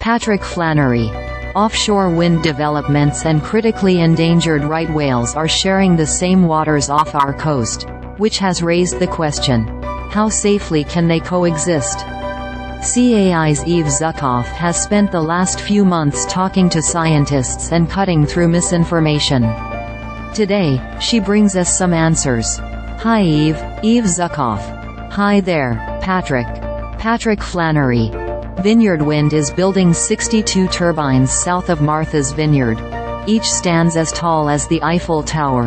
Patrick Flanary. Offshore wind developments and critically endangered right whales are sharing the same waters off our coast, which has raised the question, how safely can they coexist? CAI's Eve Zuckoff has spent the last few months talking to scientists and cutting through misinformation. Today, she brings us some answers. Hi Eve Zuckoff. Hi there, Patrick. Patrick Flanary. Vineyard Wind is building 62 turbines south of Martha's Vineyard. Each stands as tall as the Eiffel Tower.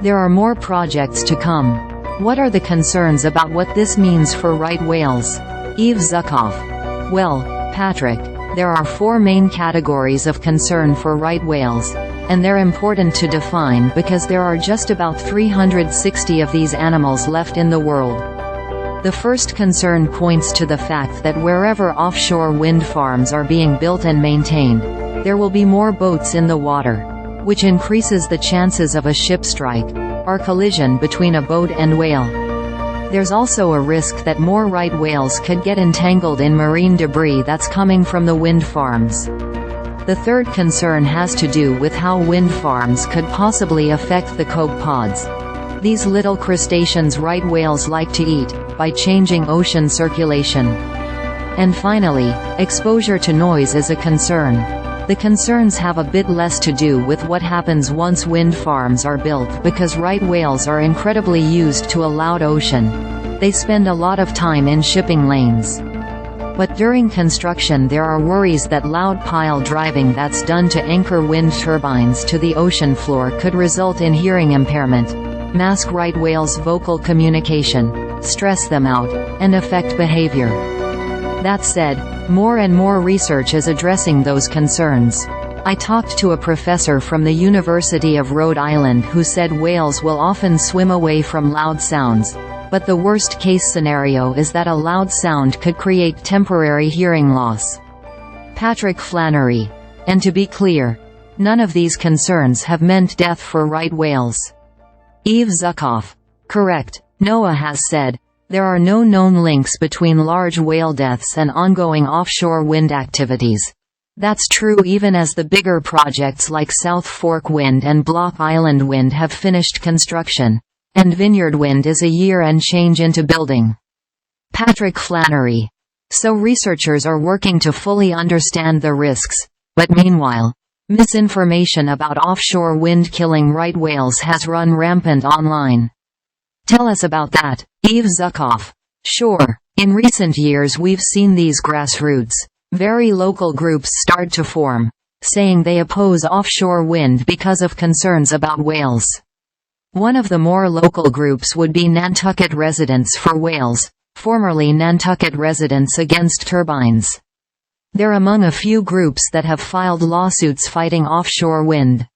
There are more projects to come. What are the concerns about what this means for right whales? Eve Zuckoff. Well, Patrick, there are 4 main categories of concern for right whales, and they're important to define because there are just about 360 of these animals left in the world. The first concern points to the fact that wherever offshore wind farms are being built and maintained, there will be more boats in the water, which increases the chances of a ship strike, or collision between a boat and whale. There's also a risk that more right whales could get entangled in marine debris that's coming from the wind farms. The third concern has to do with how wind farms could possibly affect the copepods. These little crustaceans right whales like to eat, by changing ocean circulation. And finally, exposure to noise is a concern. The concerns have a bit less to do with what happens once wind farms are built because right whales are incredibly used to a loud ocean. They spend a lot of time in shipping lanes. But during construction there are worries that loud pile driving that's done to anchor wind turbines to the ocean floor could result in hearing impairment, mask right whales' vocal communication, stress them out, and affect behavior. That said, more and more research is addressing those concerns. I talked to a professor from the University of Rhode Island who said whales will often swim away from loud sounds, but the worst-case scenario is that a loud sound could create temporary hearing loss. Patrick Flanary. And to be clear, none of these concerns have meant death for right whales. Eve Zuckoff. Correct. NOAA has said, there are no known links between large whale deaths and ongoing offshore wind activities. That's true even as the bigger projects like South Fork Wind and Block Island Wind have finished construction, and Vineyard Wind is a year and change into building. Patrick Flanary. So researchers are working to fully understand the risks, but meanwhile, misinformation about offshore wind killing right whales has run rampant online. Tell us about that, Eve Zuckoff. Sure. In recent years we've seen these grassroots, very local groups start to form, saying they oppose offshore wind because of concerns about whales. One of the more local groups would be Nantucket Residents for Whales, formerly Nantucket Residents Against Turbines. They're among a few groups that have filed lawsuits fighting offshore wind.